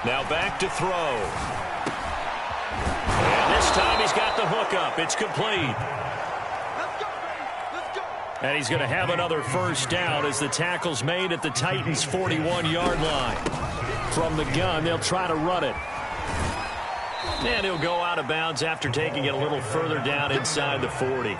Now back to throw. And this time he's got the hook up. It's complete. And he's going to have another first down as the tackle's made at the Titans' 41-yard line. From the gun, they'll try to run it. And he'll go out of bounds after taking it a little further down inside the 40.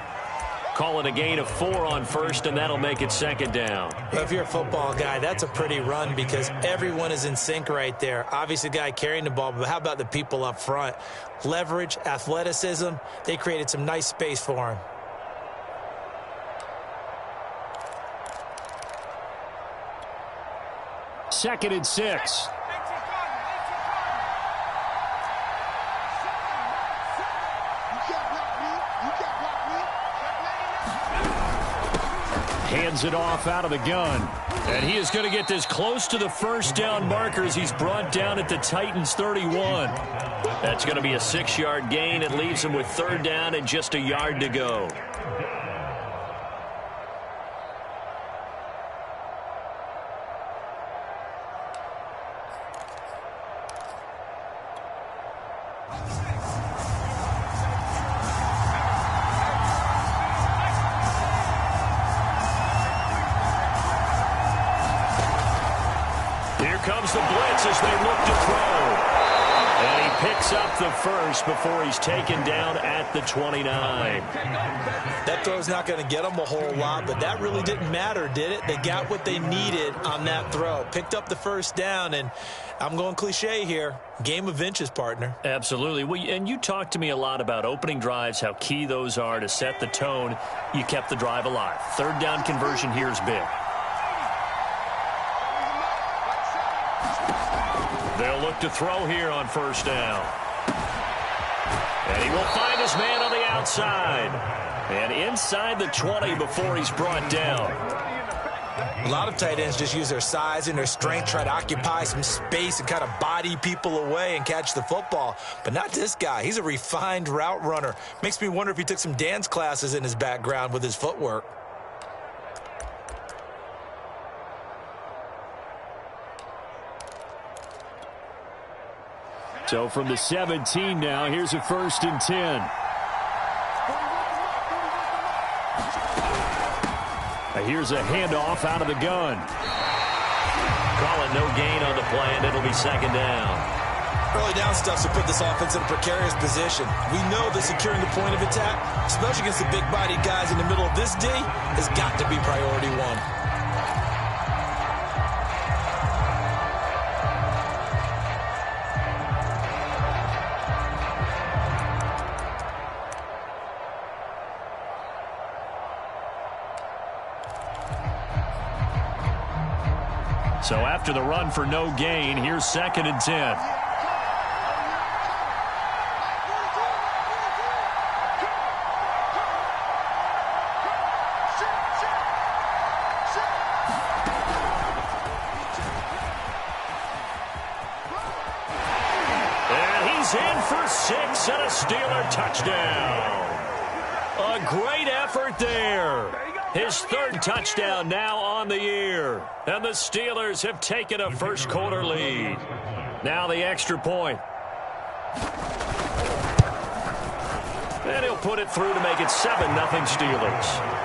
Call it a gain of 4 on first, and that'll make it second down. Well, if you're a football guy, that's a pretty run because everyone is in sync right there. Obviously, the guy carrying the ball, but how about the people up front? Leverage, athleticism, they created some nice space for him. Second and 6. Hands it off out of the gun. And he is going to get this close to the first down markers. He's brought down at the Titans' 31. That's going to be a 6-yard gain. It leaves him with third down and just a yard to go. Comes the blitz as they look to throw. And he picks up the first before he's taken down at the 29. That throw's not going to get them a whole lot, but that really didn't matter, did it? They got what they needed on that throw. Picked up the first down, and I'm going cliche here. Game of inches, partner. Absolutely. Well, and you talked to me a lot about opening drives, how key those are to set the tone. You kept the drive alive. Third down conversion here is big. They'll look to throw here on first down. And he will find his man on the outside. And inside the 20 before he's brought down. A lot of tight ends just use their size and their strength, try to occupy some space and kind of body people away and catch the football. But not this guy. He's a refined route runner. Makes me wonder if he took some dance classes in his background with his footwork. So from the 17 now, here's a first and 10. Here's a handoff out of the gun. Call it no gain on the play, and it'll be second down. Early down stuff to put this offense in a precarious position. We know that securing the point of attack, especially against the big-bodied guys in the middle of this D, has got to be priority one. So after the run for no gain, here's second and 10. And he's in for 6 and a Steeler touchdown. A great effort there. His third touchdown now on the year. And the Steelers have taken a first-quarter lead. Now the extra point. And he'll put it through to make it 7-0 Steelers.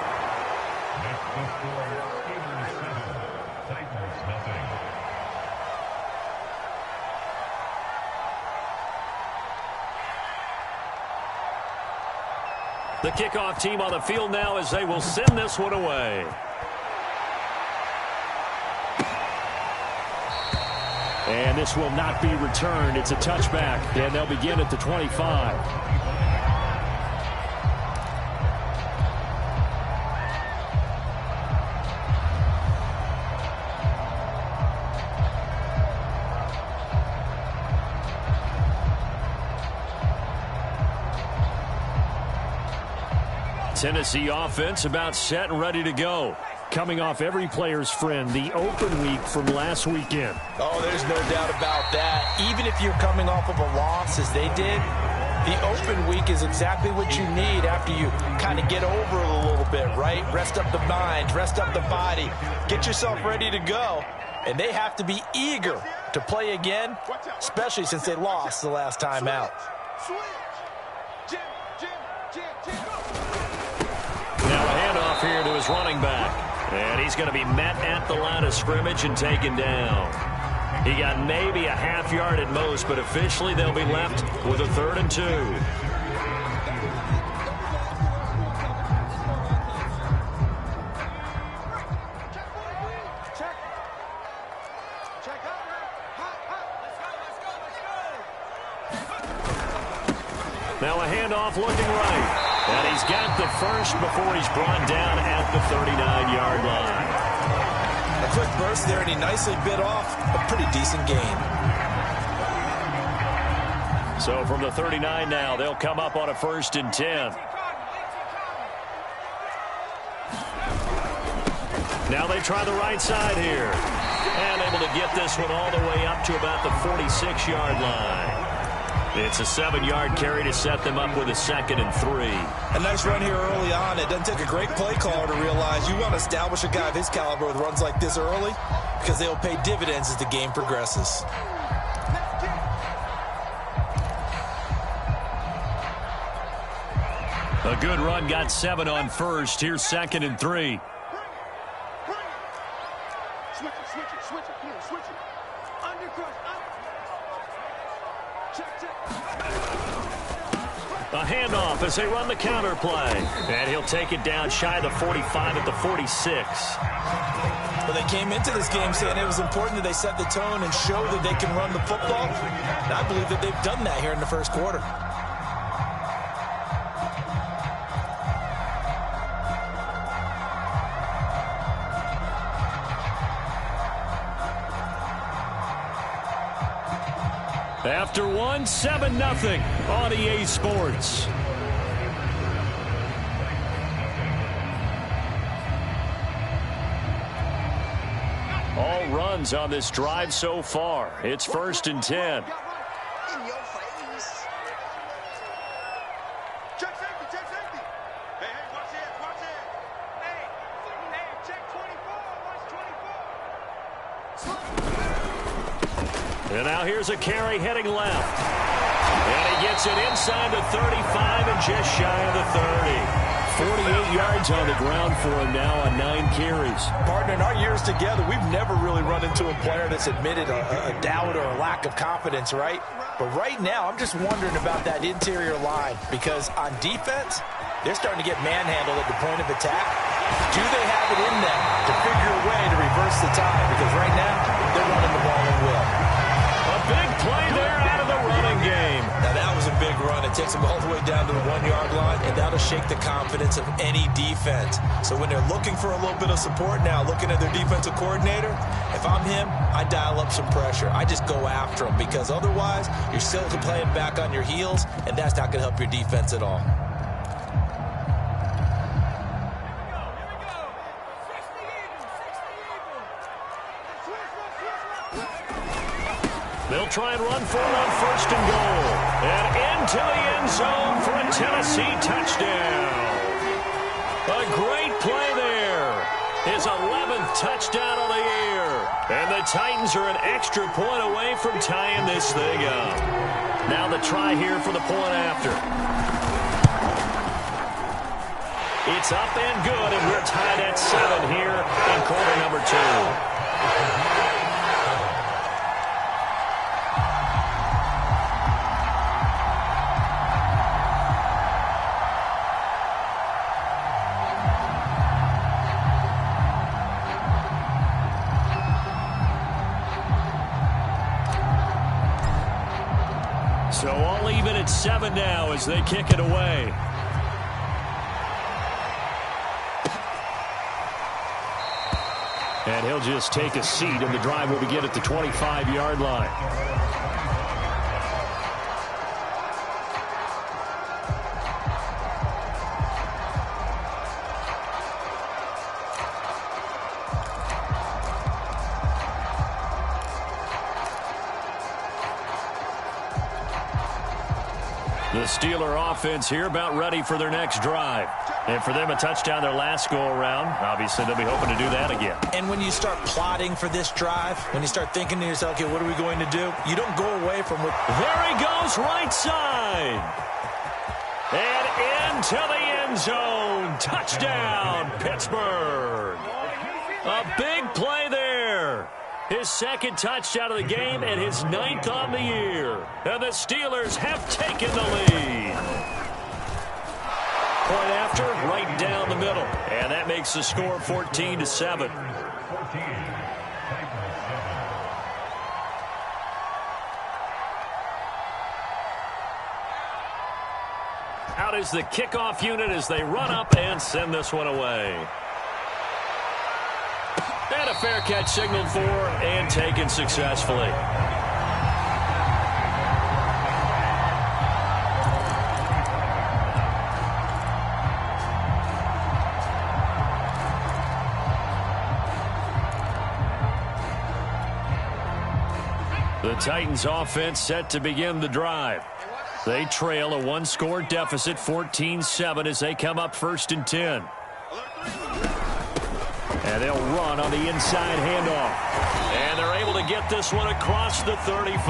The kickoff team on the field now as they will send this one away. And this will not be returned. It's a touchback, and they'll begin at the 25. Tennessee offense about set and ready to go. Coming off every player's friend, the open week from last weekend. Oh, there's no doubt about that. Even if you're coming off of a loss as they did, the open week is exactly what you need after you kind of get over it a little bit, right? Rest up the mind, rest up the body, get yourself ready to go. And they have to be eager to play again, especially since they lost the last time out. Now a handoff here to his running back. And he's going to be met at the line of scrimmage and taken down. He got maybe a half yard at most, but officially they'll be left with a 3rd and 2. Now a handoff looking right. And he's got the first before he's brought down at the 39-yard line. A quick burst there, and he nicely bit off a pretty decent gain. So from the 39 now, they'll come up on a 1st and 10. Now they try the right side here. And able to get this one all the way up to about the 46-yard line. It's a 7-yard carry to set them up with a 2nd and 3. A nice run here early on. It doesn't take a great play caller to realize you want to establish a guy of his caliber with runs like this early because they'll pay dividends as the game progresses. A good run, got 7 on 1st. Here's 2nd and 3. A handoff as they run the counter play. And he'll take it down shy of the 45 at the 46. Well, they came into this game saying it was important that they set the tone and show that they can run the football. And I believe that they've done that here in the first quarter. After one, 7-0 on EA Sports. All runs on this drive so far. It's 1st and 10. In your face. Check safety, check safety. Hey, watch it, watch it. Hey, check 24, watch 24. And now here's a carry heading left. And he gets it inside the 35 and just shy of the 30. 48 yards on the ground for him now on 9 carries. Partner, in our years together, we've never really run into a player that's admitted a doubt or a lack of confidence, right? But right now, I'm just wondering about that interior line because on defense, they're starting to get manhandled at the point of attack. Do they have it in them to figure a way to reverse the tide? Because right now, they're running the ball at will. A big play there out of the running game. Now that was a big run. It takes them all the way down to the 1-yard line, and that'll shake the confidence of any defense. So when they're looking for a little bit of support now, looking at their defensive coordinator, if I'm him, I dial up some pressure. I just go after them because otherwise you're still playing back on your heels, and that's not going to help your defense at all. They'll try and run for it on 1st and goal. And into the end zone for a Tennessee touchdown. A great play there. His 11th touchdown of the year. And the Titans are an extra point away from tying this thing up. Now the try here for the point after. It's up and good, and we're tied at 7 here in quarter number 2. So all even at 7 now as they kick it away. And he'll just take a seat, and the drive will begin at the 25-yard line. The Steeler offense here about ready for their next drive. And for them, a touchdown their last go-around. Obviously, they'll be hoping to do that again. And when you start plotting for this drive, when you start thinking to yourself, okay, what are we going to do? You don't go away from what... There he goes, right side. And into the end zone. Touchdown, Pittsburgh. A big play there. His second touchdown of the game and his 9th on the year. And the Steelers have taken the lead. Point after, right down the middle. And that makes the score 14-7. Out is the kickoff unit as they run up and send this one away. And a fair catch signaled for and taken successfully. The Titans offense set to begin the drive. They trail a one-score deficit, 14-7, as they come up 1st and 10. And they'll run on the inside handoff. And they're able to get this one across the 35.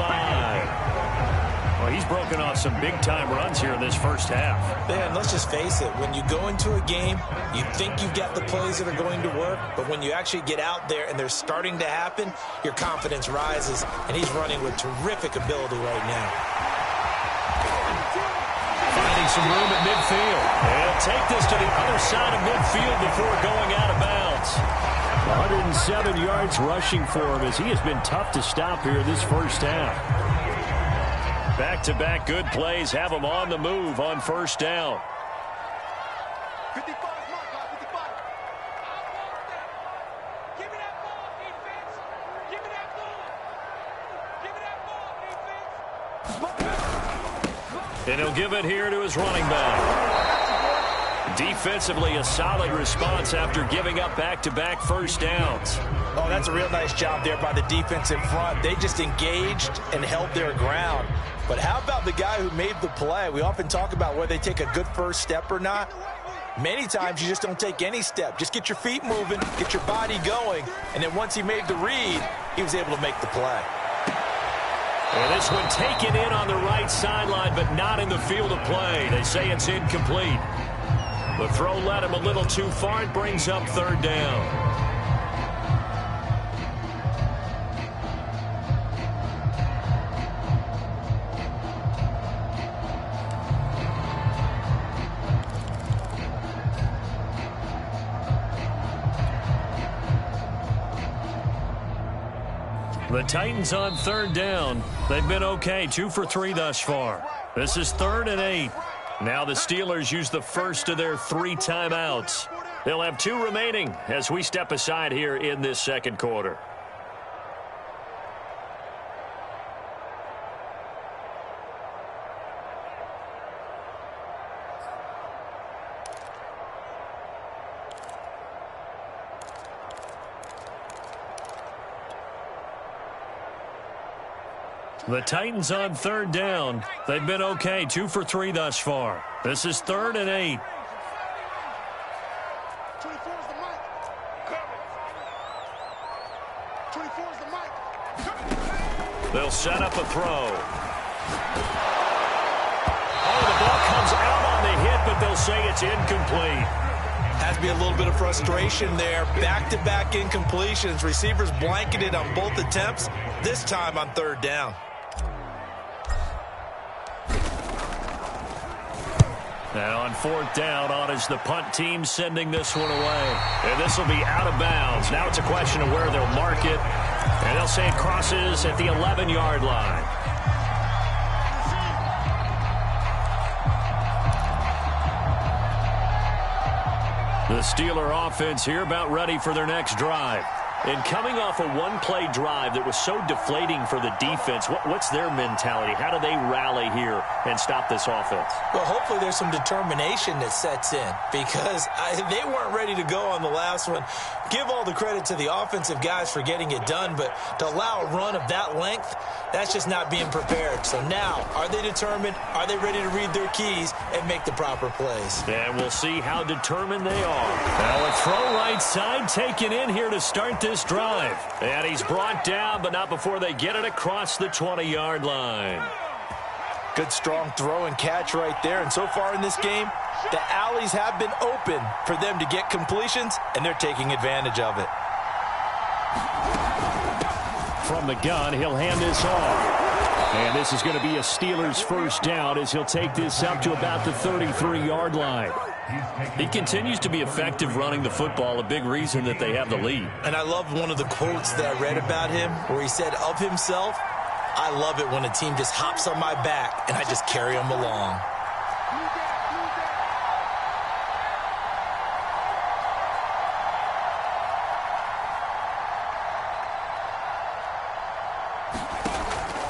Well, he's broken off some big-time runs here in this first half. Man, let's just face it. When you go into a game, you think you've got the plays that are going to work, but when you actually get out there and they're starting to happen, your confidence rises, and he's running with terrific ability right now. Finding some room at midfield. And take this to the other side of midfield before going out of bounds. 107 yards rushing for him as he has been tough to stop here this first half. Back-to-back good plays have him on the move on 1st down. 55, mark, 55. Give me that ball, defense. Give me that ball. Give me that ball, defense. And he'll give it here to his running back. Defensively, a solid response after giving up back-to-back first downs. Oh, that's a real nice job there by the defense in front. They just engaged and held their ground. But how about the guy who made the play? We often talk about whether they take a good first step or not. Many times you just don't take any step. Just get your feet moving, get your body going, and then once he made the read, he was able to make the play. And this one taken in on the right sideline, but not in the field of play. They say it's incomplete. The throw led him a little too far. It brings up 3rd down. The Titans on 3rd down. They've been okay, 2 for 3 thus far. This is 3rd and 8. Now the Steelers use the first of their 3 timeouts. They'll have 2 remaining as we step aside here in this second quarter. The Titans on 3rd down. They've been okay, 2 for 3 thus far. This is 3rd and 8. 24 is the mic. 24 is the mic. They'll set up a throw. Oh, the ball comes out on the hit, but they'll say it's incomplete. Has to be a little bit of frustration there. Back-to-back incompletions. Receivers blanketed on both attempts, this time on 3rd down. Now on 4th down, on is the punt team sending this one away. And this will be out of bounds. Now it's a question of where they'll mark it. And they'll say it crosses at the 11-yard line. The Steeler offense here about ready for their next drive. And coming off a one-play drive that was so deflating for the defense, what's their mentality? How do they rally here and stop this offense? Well, hopefully there's some determination that sets in because they weren't ready to go on the last one. Give all the credit to the offensive guys for getting it done, but to allow a run of that length, that's just not being prepared. So now, are they determined? Are they ready to read their keys and make the proper plays? And we'll see how determined they are. Now a throw right side taken in here to start this drive. And he's brought down, but not before they get it across the 20-yard line. Good strong throw and catch right there. And so far in this game, the alleys have been open for them to get completions, and they're taking advantage of it. From the gun, he'll hand this off. And this is going to be a Steelers first down as he'll take this up to about the 33-yard line. He continues to be effective running the football, a big reason that they have the lead. And I love one of the quotes that I read about him where he said of himself, "I love it when a team just hops on my back and I just carry them along."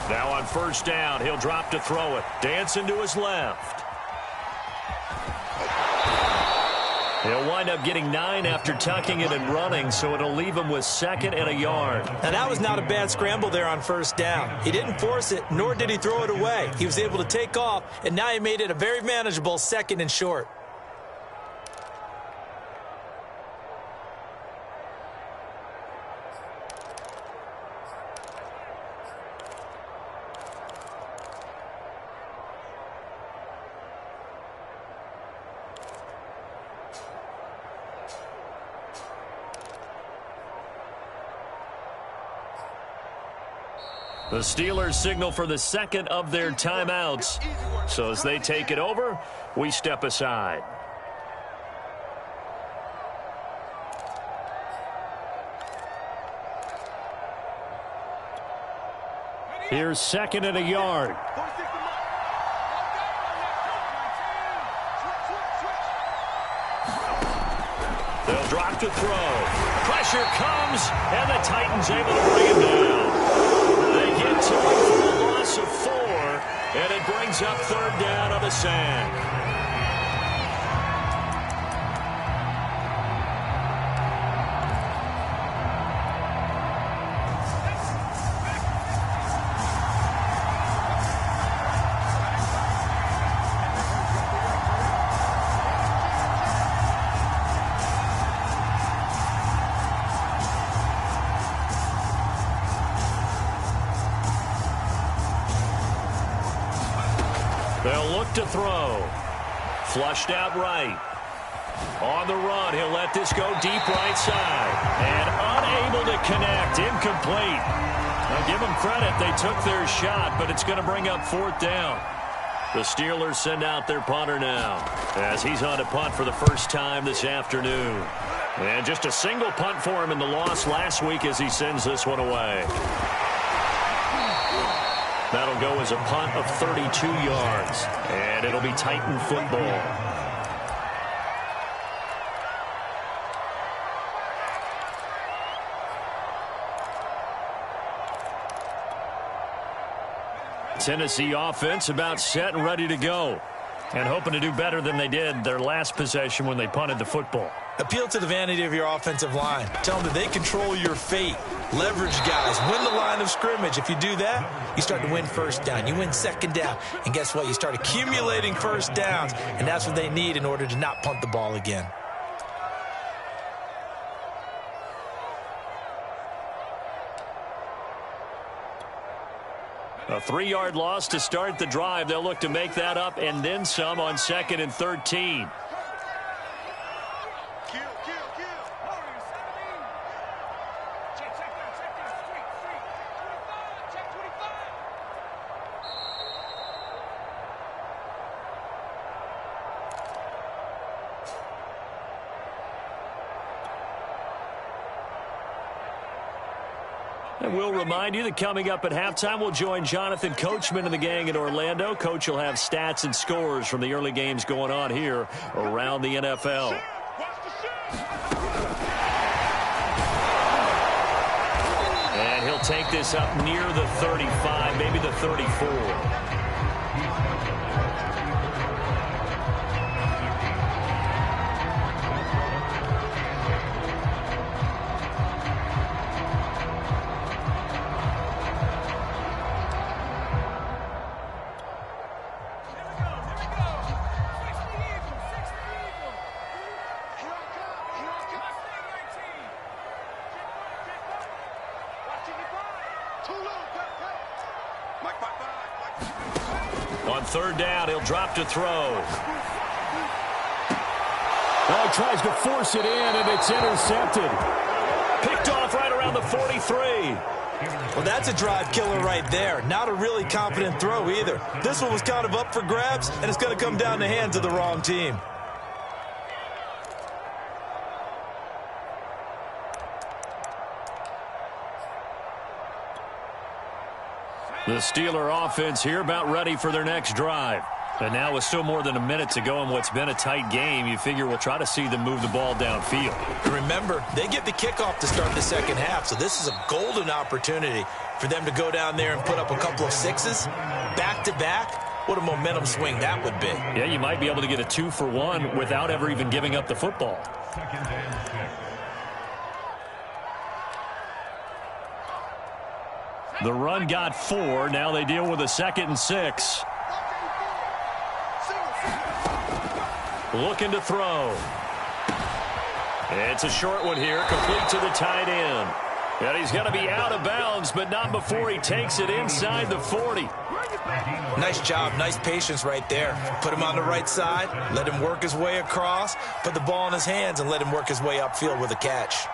Now on first down, he'll drop to throw it. Dancing to his left. He'll wind up getting 9 after tucking it and running, so it'll leave him with 2nd and a yard. Now, that was not a bad scramble there on first down. He didn't force it, nor did he throw it away. He was able to take off, and now he made it a very manageable 2nd and short. The Steelers signal for the 2nd of their timeouts. So as they take it over, we step aside. Here's 2nd and a yard. They'll drop to throw. Pressure comes, and the Titans able to bring him down. They get to it for a loss of 4, and it brings up 3rd down on the sand. They'll look to throw. Flushed out right. On the run, he'll let this go deep right side. And unable to connect. Incomplete. Now give them credit. They took their shot, but it's going to bring up 4th down. The Steelers send out their punter now as he's on to punt for the first time this afternoon. And just a single punt for him in the loss last week as he sends this one away. That'll go as a punt of 32 yards, and it'll be Titan football. Tennessee offense about set and ready to go, and hoping to do better than they did their last possession when they punted the football. Appeal to the vanity of your offensive line. Tell them that they control your fate. Leverage guys. Win the line of scrimmage. If you do that, you start to win first down. You win second down. And guess what? You start accumulating first downs. And that's what they need in order to not punt the ball again. A 3-yard loss to start the drive. They'll look to make that up and then some on 2nd and 13. And we'll remind you that coming up at halftime, we'll join Jonathan Coachman and the gang in Orlando. Coach will have stats and scores from the early games going on here around the NFL. take this up near the 35, maybe the 34. On third down, he'll drop to throw. Oh, he tries to force it in, and it's intercepted. Picked off right around the 43. Well, that's a drive killer right there. Not a really confident throw either. This one was kind of up for grabs, and it's going to come down the hands of the wrong team. The Steeler offense here about ready for their next drive. And now with still more than a minute to go in what's been a tight game, you figure we'll try to see them move the ball downfield. Remember, they get the kickoff to start the second half, so this is a golden opportunity for them to go down there and put up a couple of sixes back-to-back. What a momentum swing that would be. Yeah, you might be able to get a 2-for-1 without ever even giving up the football. The run got 4. Now they deal with a 2nd and 6. Looking to throw. It's a short one here, complete to the tight end. And he's going to be out of bounds, but not before he takes it inside the 40. Nice job, nice patience right there. Put him on the right side, let him work his way across, put the ball in his hands, and let him work his way upfield with a catch.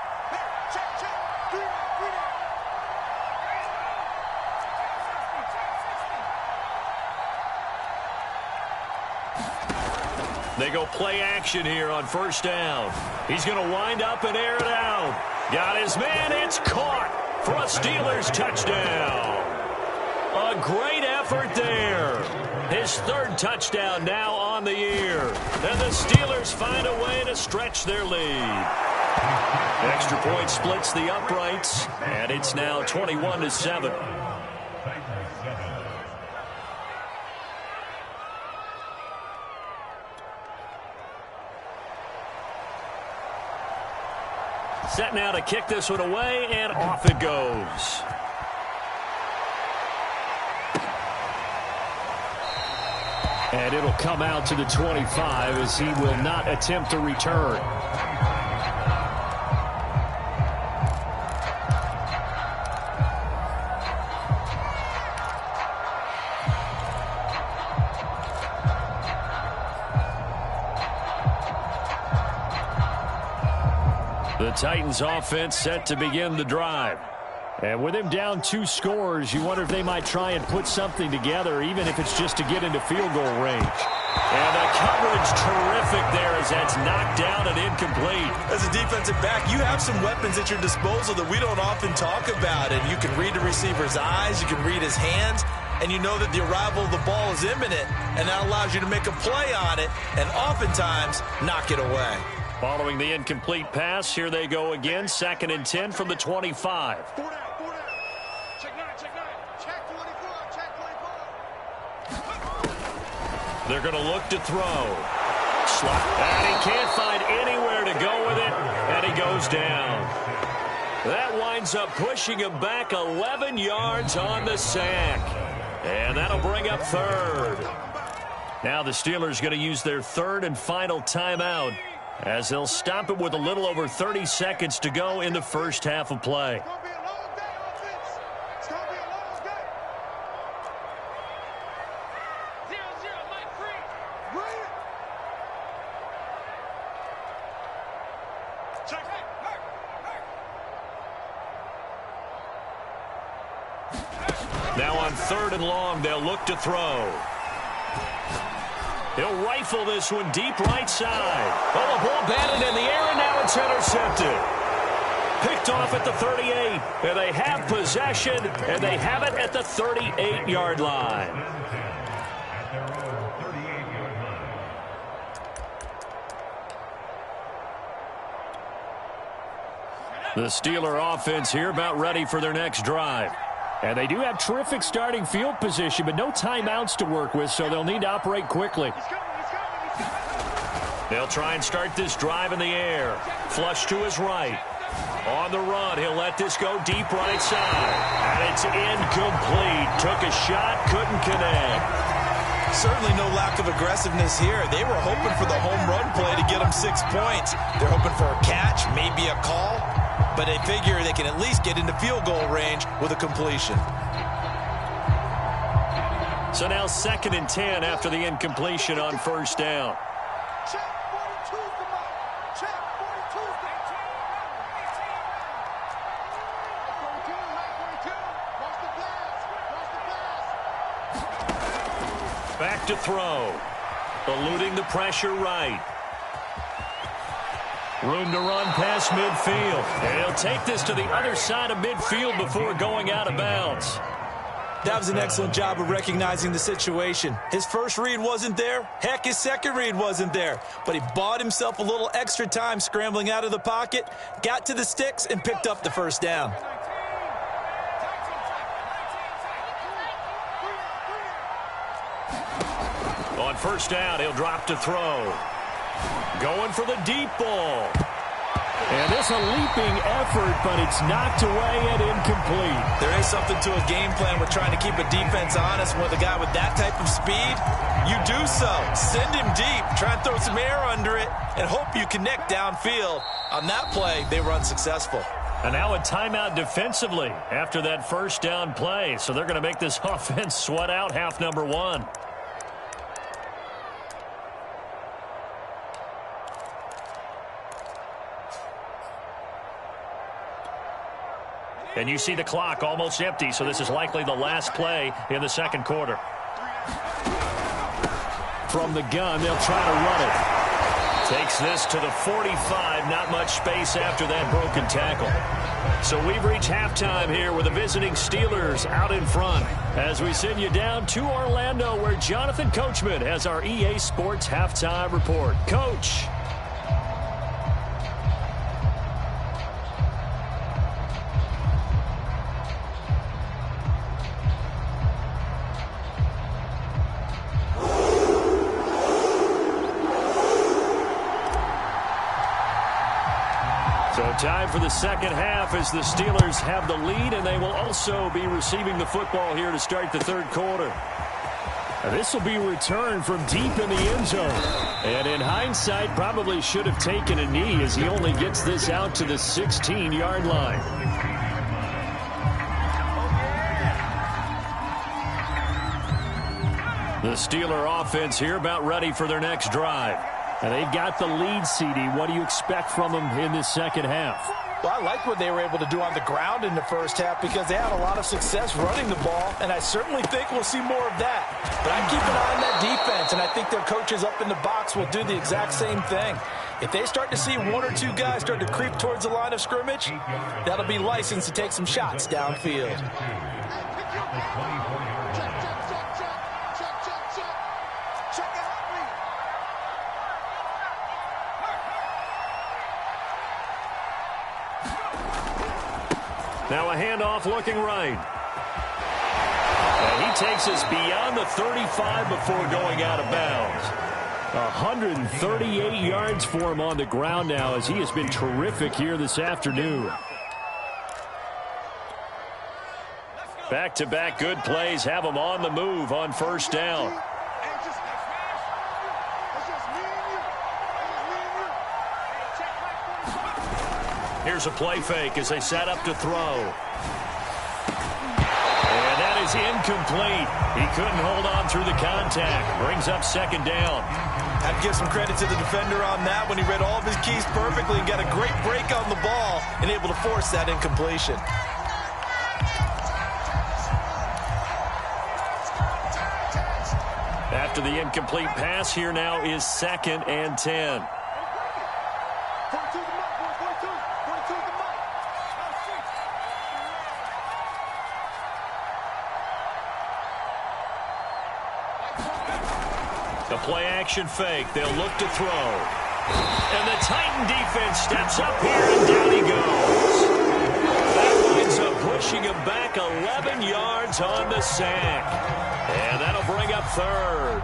They go play action here on first down. He's going to wind up and air it out. Got his man. It's caught for a Steelers touchdown. A great effort there. His 3rd touchdown now on the year. And the Steelers find a way to stretch their lead. Extra point splits the uprights, and it's now 21-7. Set now to kick this one away, and off it goes. And it'll come out to the 25 as he will not attempt to return. The Titans offense set to begin the drive. And with him down 2 scores, you wonder if they might try and put something together, even if it's just to get into field goal range. And the coverage terrific there as that's knocked down and incomplete. As a defensive back, you have some weapons at your disposal that we don't often talk about. And you can read the receiver's eyes, you can read his hands, and you know that the arrival of the ball is imminent, and that allows you to make a play on it and oftentimes knock it away. Following the incomplete pass, here they go again. 2nd and 10 from the 25. Check 9, check 24, check 24. They're going to look to throw. Slot. And he can't find anywhere to go with it, and he goes down. That winds up pushing him back 11 yards on the sack. And that'll bring up 3rd. Now the Steelers going to use their 3rd and final timeout, as they'll stop it with a little over 30 seconds to go in the first half of play. Now on 3rd and long, they'll look to throw. He'll rifle this one deep right side. Oh, the ball batted in the air, and now it's intercepted. Picked off at the 38, and they have possession, and they have it at the 38-yard line. The Steeler offense here about ready for their next drive. And they do have terrific starting field position, but no timeouts to work with, so they'll need to operate quickly. They'll try and start this drive in the air. Flush to his right. On the run, he'll let this go deep right side. And it's incomplete. Took a shot, couldn't connect. Certainly no lack of aggressiveness here. They were hoping for the home run play to get them 6 points. They're hoping for a catch, maybe a call, but they figure they can at least get into field goal range with a completion. So now 2nd and 10 after the incompletion on first down. Check 42's the mark. Check 42's the mark. 42, high 42. Watch the pass. Watch the pass. Back to throw. Eluding the pressure right. Room to run past midfield. And he'll take this to the other side of midfield before going out of bounds. That was an excellent job of recognizing the situation. His first read wasn't there. Heck, his second read wasn't there. But he bought himself a little extra time scrambling out of the pocket, got to the sticks, and picked up the first down. On first down, he'll drop to throw. Going for the deep ball. And this a leaping effort, but it's knocked away and incomplete. There is something to a game plan with trying to keep a defense honest. With a guy with that type of speed, you do so. Send him deep, try and throw some air under it, and hope you connect downfield. On that play, they were unsuccessful. And now a timeout defensively after that first down play. So they're going to make this offense sweat out half number one. And you see the clock almost empty, so this is likely the last play in the second quarter. From the gun, they'll try to run it. Takes this to the 45, not much space after that broken tackle. So we've reached halftime here with the visiting Steelers out in front. As we send you down to Orlando, where Jonathan Coachman has our EA Sports halftime report. Coach. Time for the second half as the Steelers have the lead, and they will also be receiving the football here to start the third quarter. This will be returned from deep in the end zone. And in hindsight, probably should have taken a knee as he only gets this out to the 16-yard line. The Steeler offense here about ready for their next drive. And they've got the lead, CD. What do you expect from them in this second half? Well, I like what they were able to do on the ground in the first half because they had a lot of success running the ball, and I certainly think we'll see more of that. But I keep an eye on that defense, and I think their coaches up in the box will do the exact same thing. If they start to see one or two guys start to creep towards the line of scrimmage, that'll be licensed to take some shots downfield. Now a handoff looking right. And he takes us beyond the 35 before going out of bounds. 138 yards for him on the ground now as he has been terrific here this afternoon. Back-to-back good plays have him on the move on first down. Here's a play fake as they set up to throw. And that is incomplete. He couldn't hold on through the contact. Brings up second down. I'd give some credit to the defender on that when he read all of his keys perfectly and got a great break on the ball and able to force that incompletion. After the incomplete pass, here now is 2nd and 10. The play-action fake. They'll look to throw. And the Titan defense steps up here, and down he goes. He's on the sack. And that'll bring up third.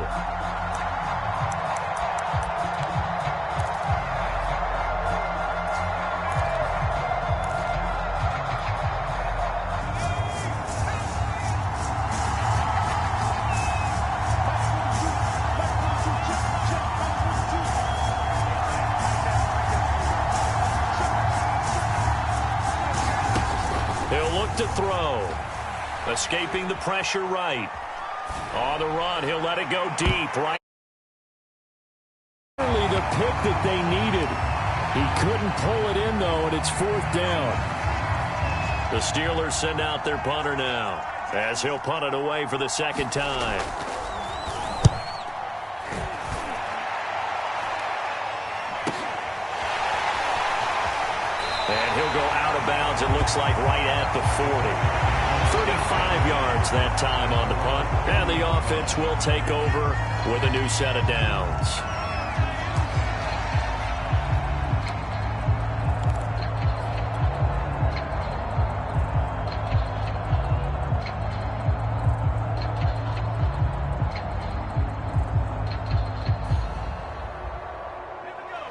To throw. Escaping the pressure right. On the run, he'll let it go deep. Right. Really the pick that they needed. He couldn't pull it in, though, and it's 4th down. The Steelers send out their punter now, as he'll punt it away for the second time. And he'll go out of bounds, it looks like, right at the 40. 35 yards that time on the punt. And the offense will take over with a new set of downs.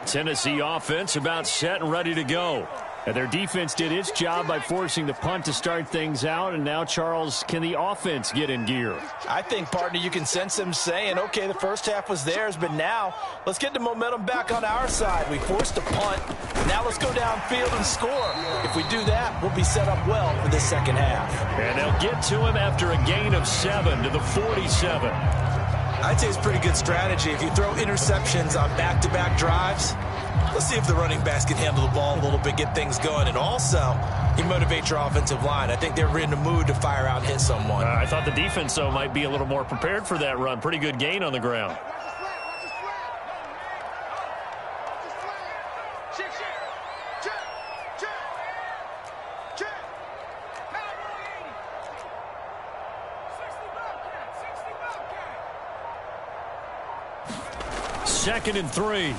Tennessee offense about set and ready to go. And their defense did its job by forcing the punt to start things out. And now, Charles, can the offense get in gear? I think, partner, you can sense them saying, okay, the first half was theirs, but now let's get the momentum back on our side. We forced a punt. Now let's go downfield and score. If we do that, we'll be set up well for the second half. And they'll get to him after a gain of 7 to the 47. I'd say it's pretty good strategy. If you throw interceptions on back-to-back drives, let's see if the running backs can handle the ball a little bit, get things going. And also, you motivate your offensive line. I think they're in the mood to fire out and hit someone. I thought the defense, though, might be a little more prepared for that run. Pretty good gain on the ground. Second and 3.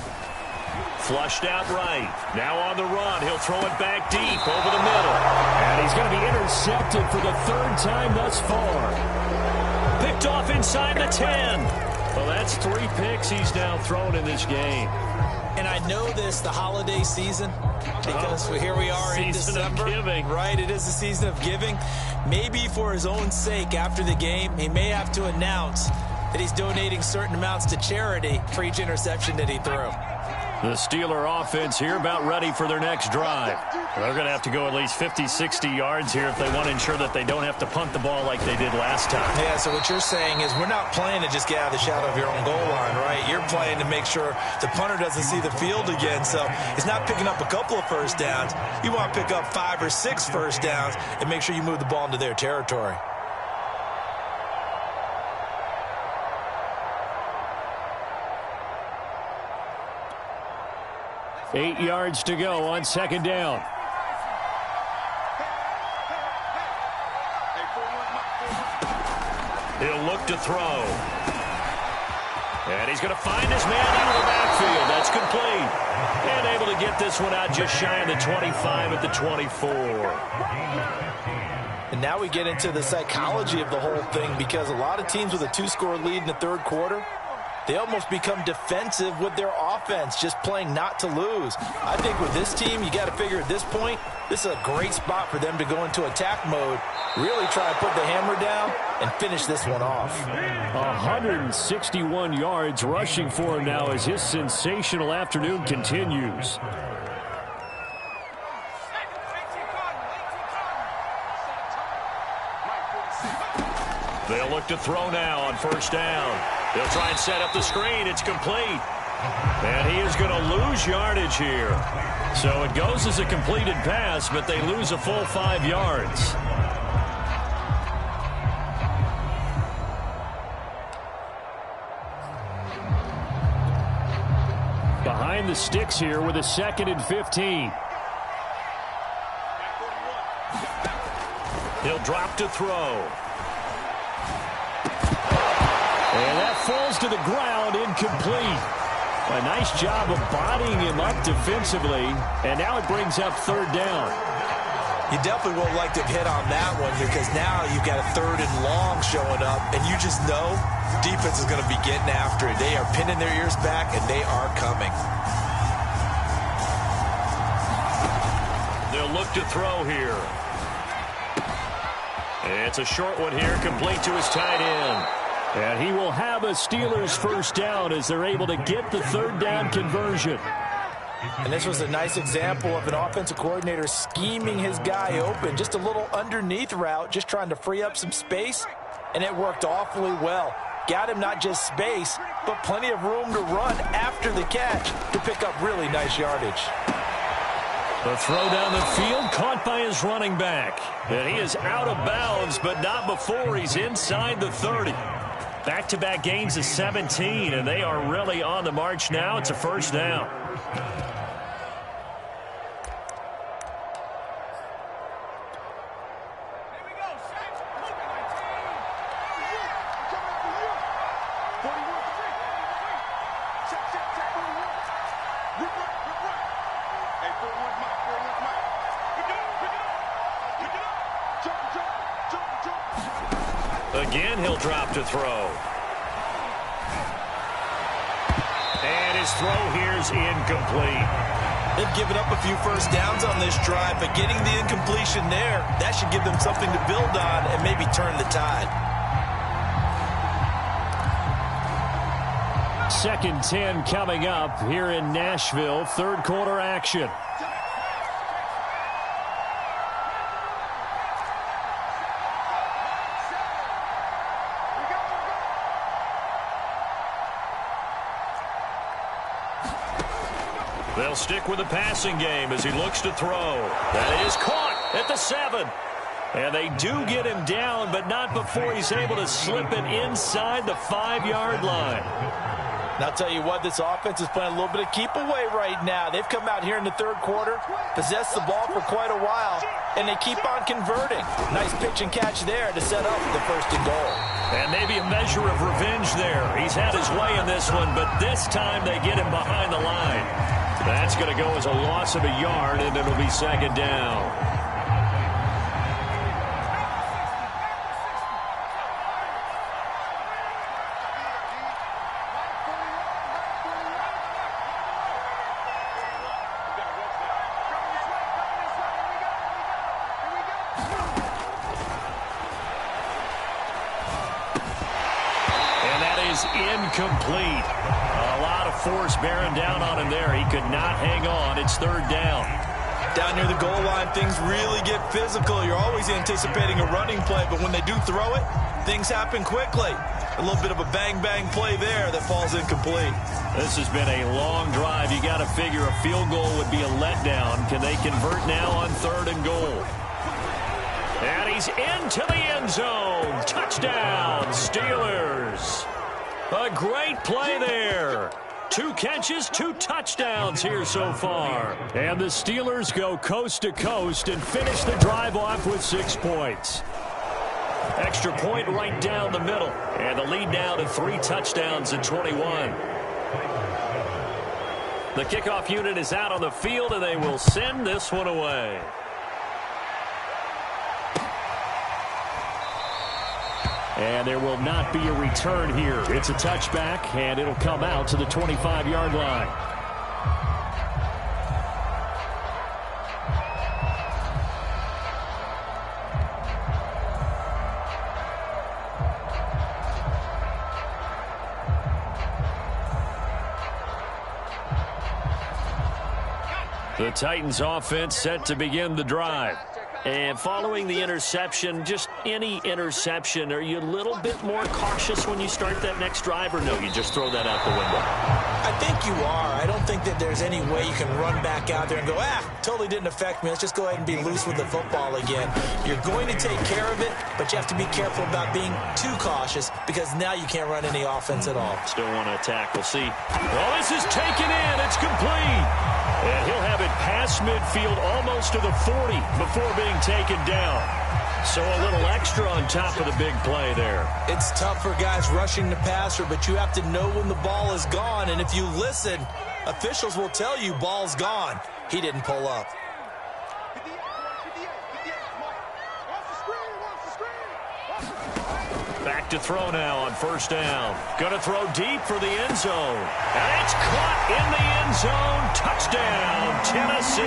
Flushed out right. Now on the run. He'll throw it back deep over the middle. And he's going to be intercepted for the 3rd time thus far. Picked off inside the 10. Well, that's 3 picks he's now thrown in this game. And I know this, the holiday season, because here we are in December. Season of giving. Right, it is the season of giving. Maybe for his own sake after the game, he may have to announce that he's donating certain amounts to charity for each interception that he threw. The Steeler offense here about ready for their next drive. They're going to have to go at least 50, 60 yards here if they want to ensure that they don't have to punt the ball like they did last time. Yeah, so what you're saying is we're not playing to just get out of the shadow of your own goal line, right? You're playing to make sure the punter doesn't see the field again. So it's not picking up a couple of first downs. You want to pick up 5 or 6 first downs and make sure you move the ball into their territory. Eight yards to go on second down. He'll look to throw. And he's going to find his man out of the backfield. That's complete. And able to get this one out just shy of the 25 at the 24. And now we get into the psychology of the whole thing, because a lot of teams with a 2-score lead in the third quarter, they almost become defensive with their offense, just playing not to lose. I think with this team, you got to figure at this point, this is a great spot for them to go into attack mode, really try to put the hammer down and finish this one off. 161 yards rushing for him now as his sensational afternoon continues. They'll look to throw now on first down. They'll try and set up the screen. It's complete. And he is going to lose yardage here. So it goes as a completed pass, but they lose a full 5 yards. Behind the sticks here with a 2nd and 15. He'll drop to throw. And that falls to the ground, incomplete. A nice job of bodying him up defensively, and now it brings up third down. You definitely would like to have hit on that one because now you've got a 3rd and long showing up, and you just know defense is going to be getting after it. They are pinning their ears back, and they are coming. They'll look to throw here. It's a short one here, complete to his tight end. And he will have a Steelers first down as they're able to get the 3rd down conversion. And this was a nice example of an offensive coordinator scheming his guy open. Just a little underneath route, just trying to free up some space, and it worked awfully well. Got him not just space, but plenty of room to run after the catch to pick up really nice yardage. The throw down the field, caught by his running back. And he is out of bounds, but not before he's inside the 30. Back-to-back gains of 17, and they are really on the march now. It's a first down. Again, he'll drop to throw. And his throw here's incomplete. They've given up a few first downs on this drive, but getting the incompletion there, that should give them something to build on and maybe turn the tide. 2nd and 10 coming up here in Nashville. 3rd quarter action. They'll stick with the passing game as he looks to throw. That is caught at the 7. And they do get him down, but not before he's able to slip it inside the 5-yard line. And I'll tell you what, this offense is playing a little bit of keep away right now. They've come out here in the 3rd quarter, possessed the ball for quite a while, and they keep on converting. Nice pitch and catch there to set up the 1st and goal. And maybe a measure of revenge there. He's had his way in this one, but this time they get him behind the line. That's going to go as a loss of a yard, and it'll be 2nd down. Incomplete. A lot of force bearing down on him there. He could not hang on. It's 3rd down. Down near the goal line, things really get physical. You're always anticipating a running play, but when they do throw it, things happen quickly. A little bit of a bang-bang play there that falls incomplete. This has been a long drive. You got to figure a field goal would be a letdown. Can they convert now on 3rd and goal? And he's into the end zone. Touchdown, Steelers. A great play there. 2 catches, 2 touchdowns here so far. And the Steelers go coast to coast and finish the drive off with 6 points. Extra point right down the middle. And the lead now to 3 touchdowns in 21. The kickoff unit is out on the field, and they will send this one away. And there will not be a return here. It's a touchback, and it'll come out to the 25-yard line. The Titans offense set to begin the drive. And following the interception, just any interception, are you a little bit more cautious when you start that next drive, or no, you just throw that out the window? I think you are. I don't think that there's any way you can run back out there and go, totally didn't affect me. Let's just go ahead and be loose with the football again. You're going to take care of it, but you have to be careful about being too cautious because now you can't run any offense at all. Still want to attack. We'll see. Well, this is taken in. It's complete. And he'll have it past midfield almost to the 40 before being taken down. So a little extra on top of the big play there. It's tough for guys rushing the passer, but you have to know when the ball is gone. And if you listen, officials will tell you ball's gone. He didn't pull up. Back to throw now on first down. Going to throw deep for the end zone. And it's caught in the end zone. Touchdown, Tennessee.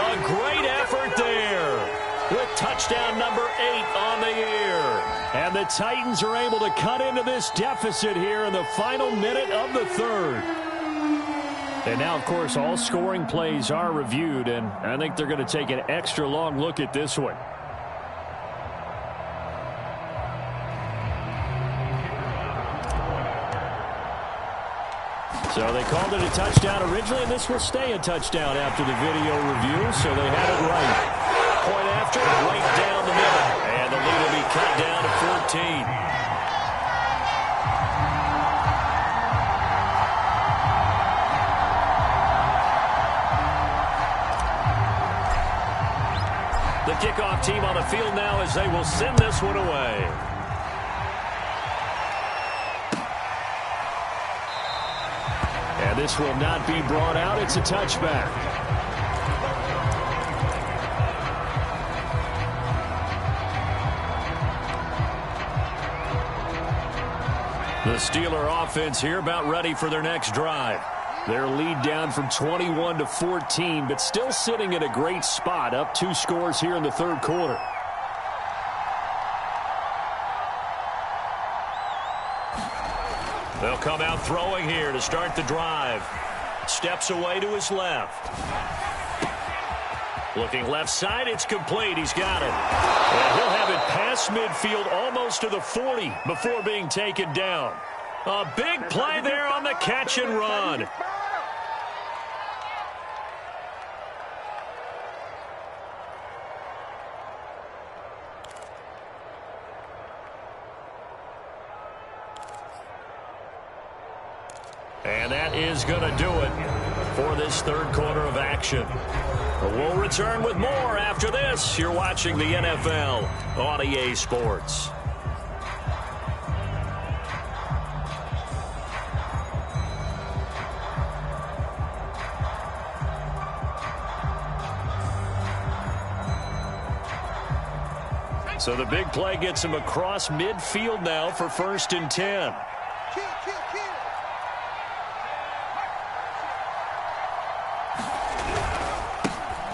A great effort there with touchdown number 8 on the year. And the Titans are able to cut into this deficit here in the final minute of the third. And now, of course, all scoring plays are reviewed, and I think they're going to take an extra long look at this one. So they called it a touchdown originally, and this will stay a touchdown after the video review, so they had it right. Point after, right down the middle, and the lead will be cut down to 14. The kickoff team on the field now as they will send this one away. And this will not be brought out. It's a touchback. The Steeler offense here about ready for their next drive. Their lead down from 21 to 14, but still sitting in a great spot, up 2 scores here in the third quarter. They'll come out throwing here to start the drive. Steps away to his left. Looking left side, it's complete. He's got it. And he'll have it past midfield almost to the 40 before being taken down. A big play there on the catch and run. And that is going to do it for this third quarter of action. We'll return with more after this. You're watching the NFL on EA Sports. So the big play gets him across midfield now for 1st and 10.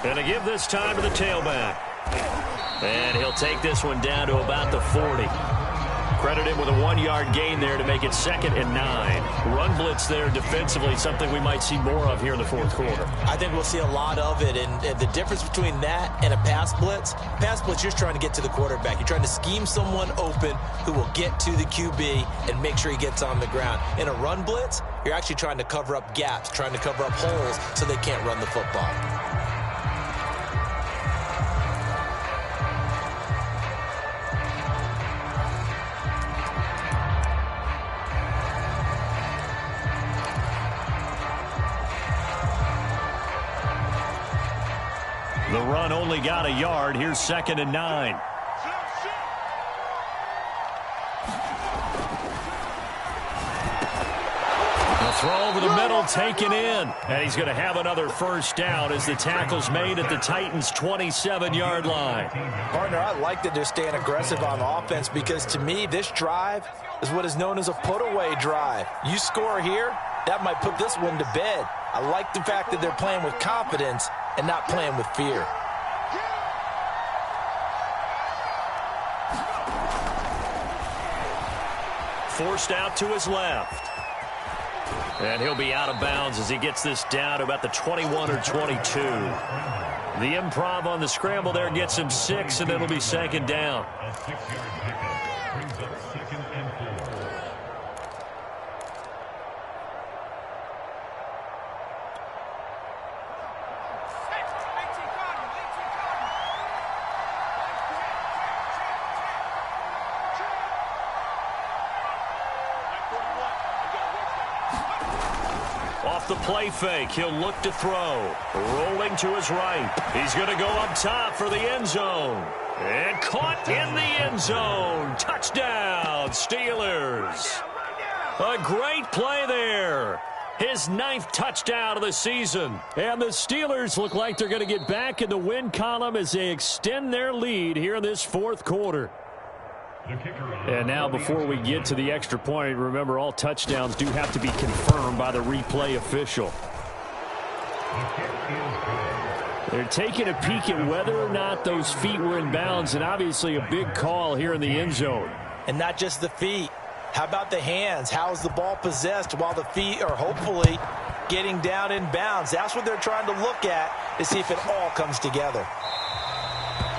And to give this time to the tailback. And he'll take this one down to about the 40. Credit him with a 1-yard gain there to make it 2nd and 9. Run blitz there defensively, something we might see more of here in the fourth quarter. I think we'll see a lot of it, and the difference between that and a pass blitz, you're just trying to get to the quarterback. You're trying to scheme someone open who will get to the QB and make sure he gets on the ground. In a run blitz, you're actually trying to cover up gaps, trying to cover up holes so they can't run the football. The run only got a yard. Here's 2nd and 9. The throw over the middle taken in. And he's going to have another first down as the tackle's made at the Titans' 27-yard line. Partner, I like that they're staying aggressive on offense because to me, this drive is what is known as a put-away drive. You score here, that might put this one to bed. I like the fact that they're playing with confidence and not playing with fear. Forced out to his left. And he'll be out of bounds as he gets this down to about the 21 or 22. The improv on the scramble there gets him 6, and it'll be 2nd down. Off the play fake, he'll look to throw. Rolling to his right. He's going to go up top for the end zone. And caught in the end zone. Touchdown, Steelers. A great play there. His 9th touchdown of the season. And the Steelers look like they're going to get back in the win column as they extend their lead here in this fourth quarter. And now before we get to the extra point, remember all touchdowns do have to be confirmed by the replay official. They're taking a peek at whether or not those feet were in bounds, and obviously a big call here in the end zone. And not just the feet. How about the hands? How is the ball possessed while the feet are hopefully getting down in bounds? That's what they're trying to look at to see if it all comes together.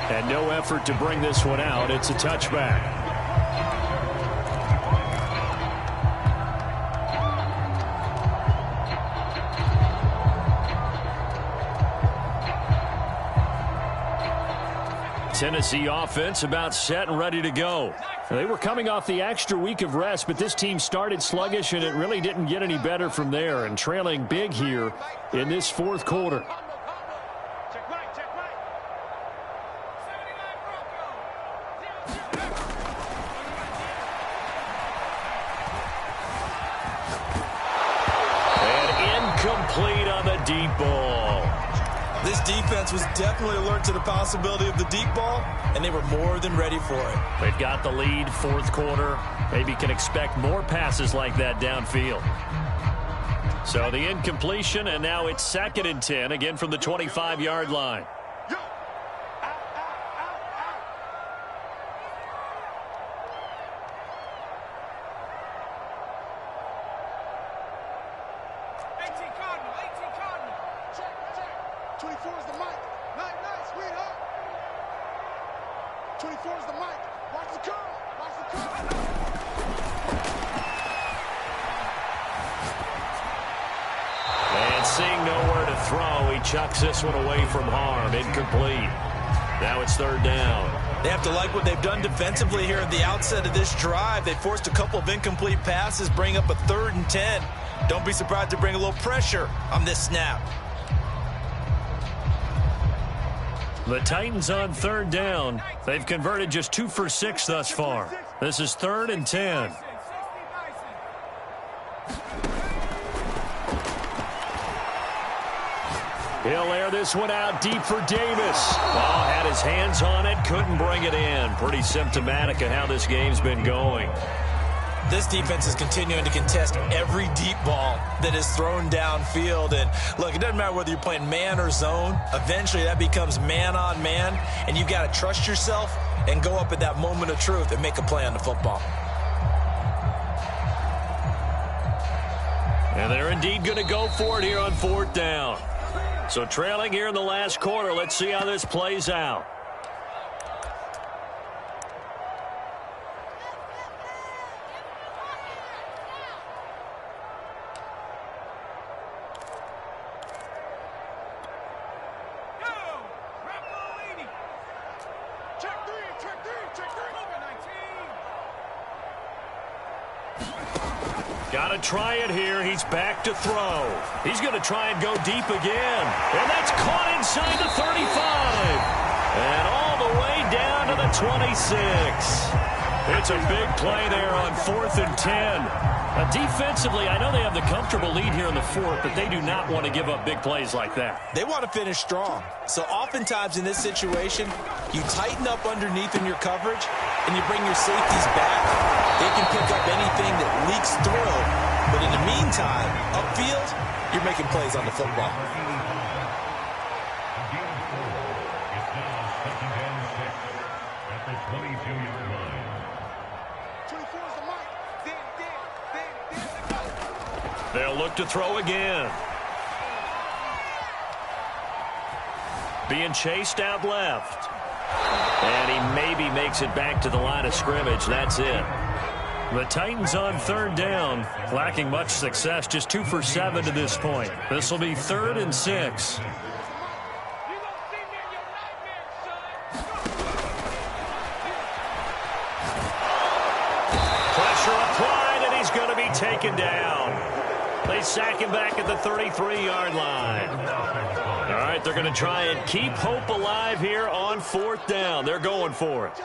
And no effort to bring this one out. It's a touchback. Tennessee offense about set and ready to go. They were coming off the extra week of rest, but this team started sluggish, and it really didn't get any better from there, and trailing big here in this fourth quarter. And incomplete on the deep ball. This defense was definitely alert to the possibility of the deep ball, and they were more than ready for it. They've got the lead, fourth quarter. Maybe can expect more passes like that downfield. So the incompletion, and now it's 2nd and 10, again from the 25-yard line. Chucks this one away from harm. Incomplete. Now it's 3rd down. They have to like what they've done defensively here at the outset of this drive. They forced a couple of incomplete passes, bring up a 3rd and 10. Don't be surprised to bring a little pressure on this snap. The Titans on 3rd down. They've converted just 2 for 6 thus far. This is 3rd and 10. He'll air this one out deep for Davis. Oh, had his hands on it, couldn't bring it in. Pretty symptomatic of how this game's been going. This defense is continuing to contest every deep ball that is thrown downfield. And look, it doesn't matter whether you're playing man or zone. Eventually that becomes man on man, and you've got to trust yourself and go up at that moment of truth and make a play on the football. And they're indeed going to go for it here on 4th down. So trailing here in the last quarter, let's see how this plays out. Got to try it here. He's back to throw. He's going to try and go deep again. And that's caught inside the 35. And all the way down to the 26. It's a big play there on 4th and 10. Defensively, I know they have the comfortable lead here in the 4th, but they do not want to give up big plays like that. They want to finish strong. So oftentimes in this situation, you tighten up underneath in your coverage, and you bring your safeties back. They can pick up anything that leaks through. But in the meantime, upfield, you're making plays on the football. They'll look to throw again. Being chased out left. And he maybe makes it back to the line of scrimmage. That's it. The Titans on 3rd down, lacking much success, just 2 for 7 to this point. This will be 3rd and 6. Pressure applied, and he's going to be taken down. They sack him back at the 33-yard line. All right, they're going to try and keep hope alive here on 4th down. They're going for it.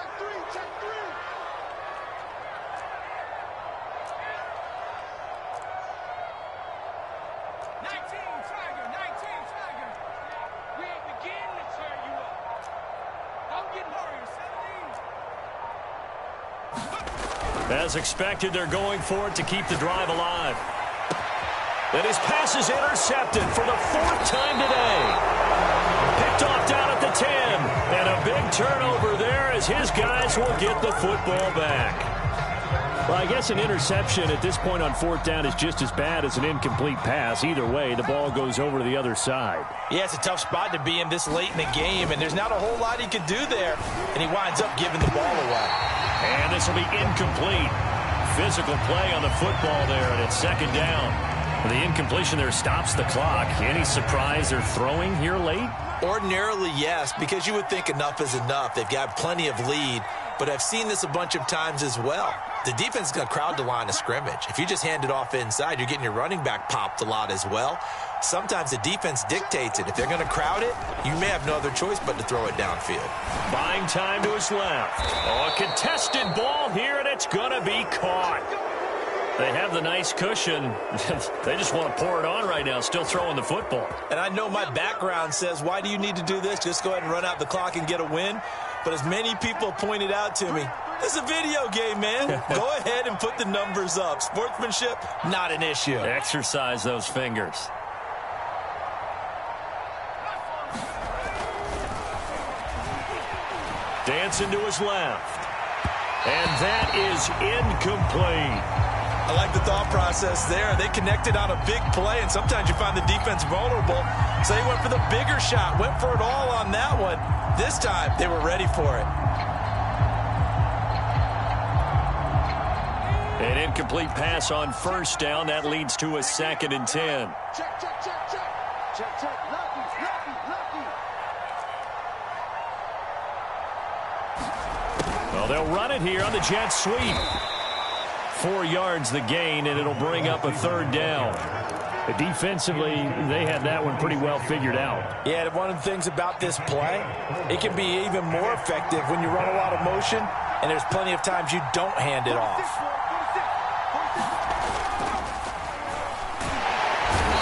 As expected, they're going for it to keep the drive alive. And his pass is intercepted for the 4th time today. Picked off down at the 10. And a big turnover there as his guys will get the football back. Well, I guess an interception at this point on 4th down is just as bad as an incomplete pass. Either way, the ball goes over to the other side. Yeah, it's a tough spot to be in this late in the game, and there's not a whole lot he can do there. And he winds up giving the ball away. And this will be incomplete. Physical play on the football there, and it's 2nd down. The incompletion there stops the clock. Any surprise they're throwing here late? Ordinarily, yes, because you would think enough is enough. They've got plenty of lead, but I've seen this a bunch of times as well. The defense is going to crowd the line of scrimmage. If you just hand it off inside, you're getting your running back popped a lot as well. Sometimes the defense dictates it. If they're going to crowd it, you may have no other choice but to throw it downfield. Buying time to his left. Oh, a contested ball here, and it's going to be caught. They have the nice cushion. They just want to pour it on right now, still throwing the football. And I know my background says, why do you need to do this? Just go ahead and run out the clock and get a win. But as many people pointed out to me, it's a video game, man. Go ahead and put the numbers up. Sportsmanship, not an issue. Exercise those fingers. Dancing to his left. And that is incomplete. I like the thought process there. They connected on a big play, and sometimes you find the defense vulnerable. So they went for the bigger shot, went for it all on that one. This time, they were ready for it. An incomplete pass on 1st down. That leads to a 2nd and 10. Check, check, check, check. Check, check. Lucky, lucky, lucky. Well, they'll run it here on the jet sweep. 4 yards the gain, and it'll bring up a 3rd down. Defensively, they had that one pretty well figured out. Yeah, one of the things about this play, it can be even more effective when you run a lot of motion, and there's plenty of times you don't hand it off.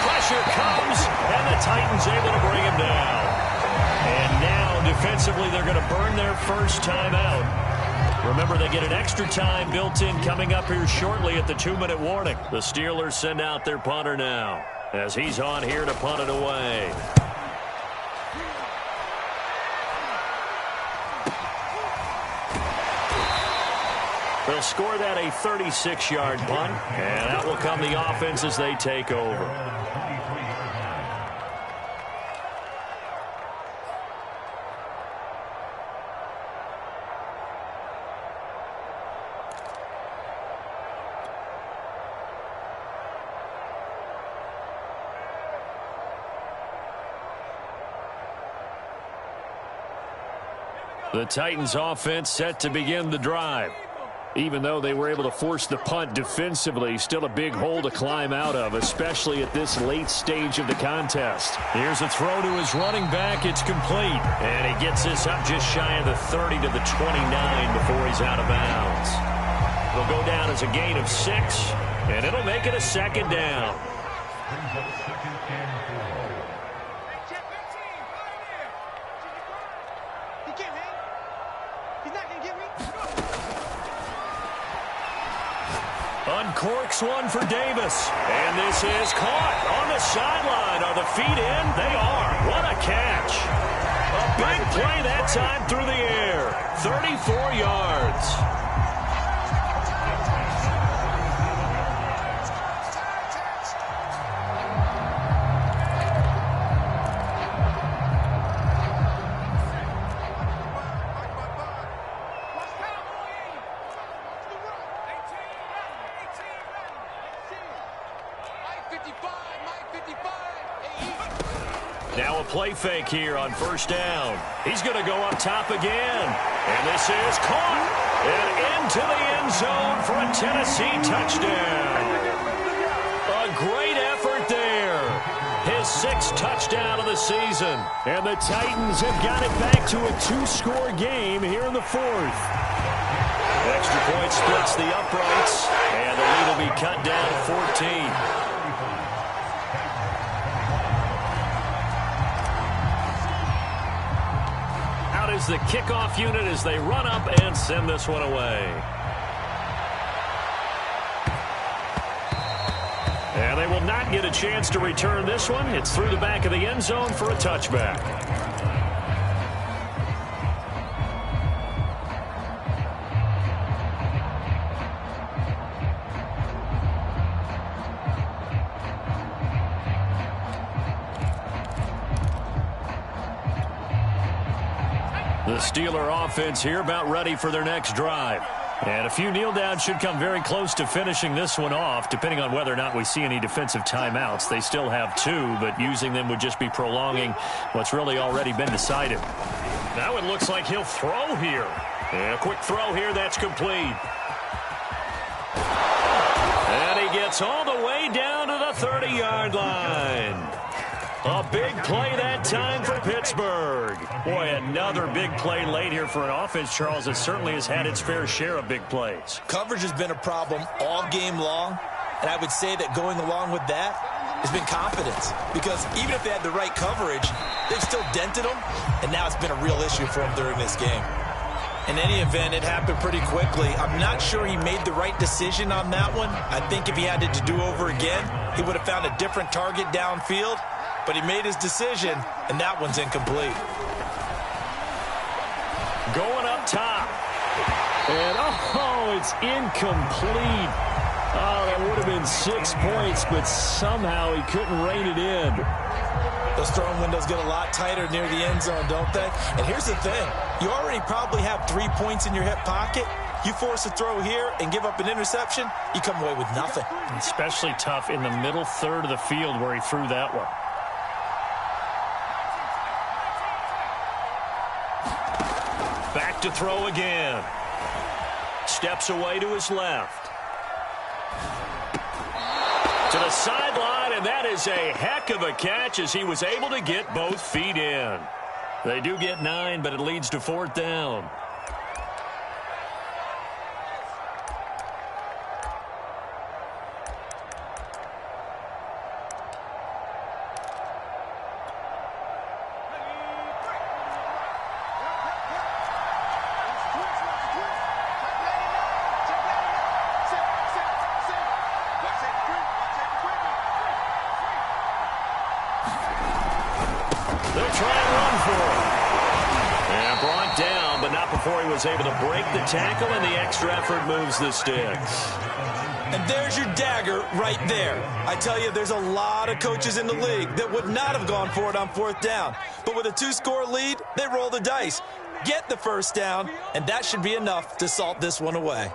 Pressure comes, and the Titans able to bring him down. And now, defensively, they're going to burn their 1st time out. Remember, they get an extra time built in coming up here shortly at the 2-minute warning. The Steelers send out their punter now as he's on here to punt it away. They'll score that a 36-yard punt, and out will come the offense as they take over. The Titans offense set to begin the drive. Even though they were able to force the punt defensively, still a big hole to climb out of, especially at this late stage of the contest. Here's a throw to his running back. It's complete. And he gets this up just shy of the 30 to the 29 before he's out of bounds. It'll go down as a gain of 6, and it'll make it a 2nd down. Uncorks one for Davis. And this is caught on the sideline. Are the feet in? They are. What a catch. A big play that time through the air. 34 yards. Now a play fake here on 1st down. He's going to go up top again. And this is caught. And into the end zone for a Tennessee touchdown. A great effort there. His 6th touchdown of the season. And the Titans have got it back to a 2-score game here in the 4th. Extra point splits the uprights. And the lead will be cut down to 14. Is the kickoff unit as they run up and send this one away. And they will not get a chance to return this one. It's through the back of the end zone for a touchback. The Steeler offense here about ready for their next drive. And a few kneel downs should come very close to finishing this one off, depending on whether or not we see any defensive timeouts. They still have 2, but using them would just be prolonging what's really already been decided. Now it looks like he'll throw here. And a quick throw here, that's complete. And he gets all the way down to the 30-yard line. A big play that time for Pittsburgh. Boy, another big play late here for an offense, Charles, that certainly has had its fair share of big plays. Coverage has been a problem all game long, and I would say that going along with that has been confidence. Because even if they had the right coverage, they've still dented them, and now it's been a real issue for them during this game. In any event, it happened pretty quickly. I'm not sure he made the right decision on that one. I think if he had it to do over again, he would have found a different target downfield. But he made his decision, and that one's incomplete. Going up top. And, oh, it's incomplete. Oh, that would have been 6 points, but somehow he couldn't rein it in. Those throwing windows get a lot tighter near the end zone, don't they? And here's the thing. You already probably have 3 points in your hip pocket. You force a throw here and give up an interception, you come away with nothing. Especially tough in the middle third of the field where he threw that one. Back to throw again. Steps away to his left. To the sideline, and that is a heck of a catch as he was able to get both feet in. They do get 9, but it leads to 4th down. Able to break the tackle, and the extra effort moves the sticks. And there's your dagger right there. I tell you, there's a lot of coaches in the league that would not have gone for it on 4th down. But with a 2-score lead, they roll the dice. Get the first down, and that should be enough to salt this one away.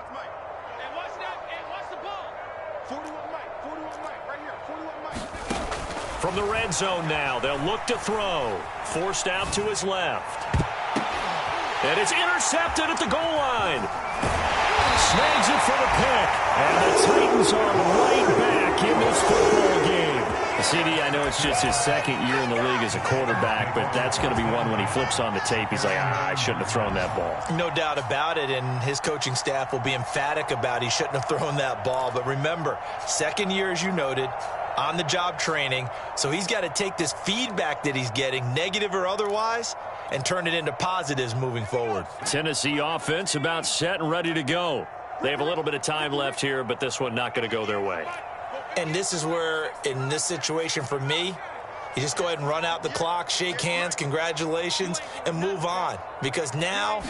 From the red zone now, they'll look to throw. Forced out to his left. And it's intercepted at the goal line. Snags it for the pick. And the Titans are right back in this football game. CD, I know it's just his 2nd year in the league as a quarterback, but that's going to be one when he flips on the tape. He's like, I shouldn't have thrown that ball. No doubt about it, and his coaching staff will be emphatic about he shouldn't have thrown that ball. But remember, 2nd year, as you noted, on-the-job training. So he's got to take this feedback that he's getting, negative or otherwise, and turn it into positives moving forward. Tennessee offense about set and ready to go. They have a little bit of time left here, but this one not going to go their way. And this is where, in this situation for me, you just go ahead and run out the clock, shake hands, congratulations, and move on. Because now,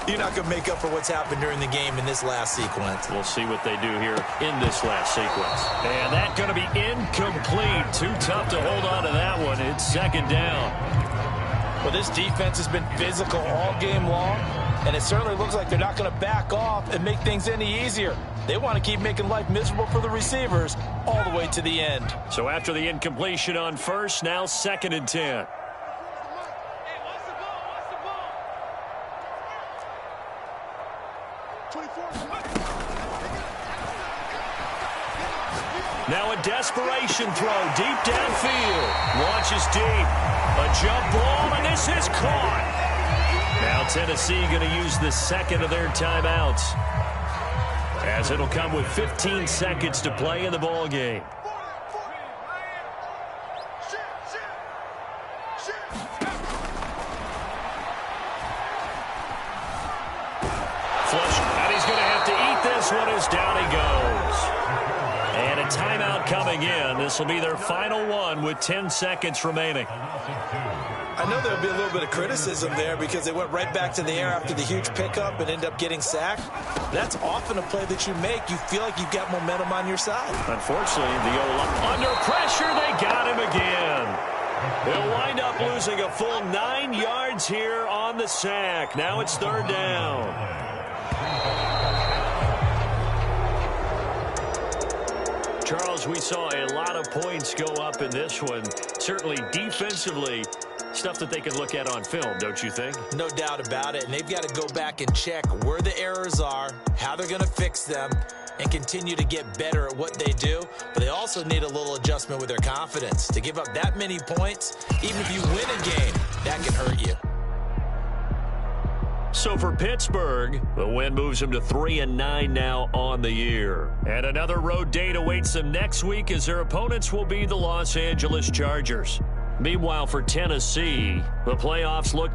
you're not going to make up for what's happened during the game in this last sequence. We'll see what they do here in this last sequence. And that's going to be incomplete. Too tough to hold on to that one. It's 2nd down. Well, this defense has been physical all game long, and it certainly looks like they're not going to back off and make things any easier. They want to keep making life miserable for the receivers all the way to the end. So after the incompletion on first, now 2nd and 10. Now a desperation throw deep downfield. Launches deep. A jump ball, and this is caught. Now Tennessee going to use the 2nd of their timeouts, as it'll come with 15 seconds to play in the ball game. Flush, and he's going to have to eat this one as down he goes. And a timeout coming in. This will be their final one with 10 seconds remaining. I know there'll be a little bit of criticism there because they went right back to the air after the huge pickup and end up getting sacked. That's often a play that you make. You feel like you've got momentum on your side. Unfortunately, the O-line under pressure. They got him again. They'll wind up losing a full 9 yards here on the sack. Now it's third down. Charles, we saw a lot of points go up in this one. Certainly defensively, stuff that they can look at on film, don't you think? No doubt about it. And they've got to go back and check where the errors are, how they're going to fix them, and continue to get better at what they do. But they also need a little adjustment with their confidence. To give up that many points, even if you win a game, that can hurt you. So for Pittsburgh, the win moves them to 3-9 now on the year. And another road date awaits them next week as their opponents will be the Los Angeles Chargers. Meanwhile, for Tennessee, the playoffs look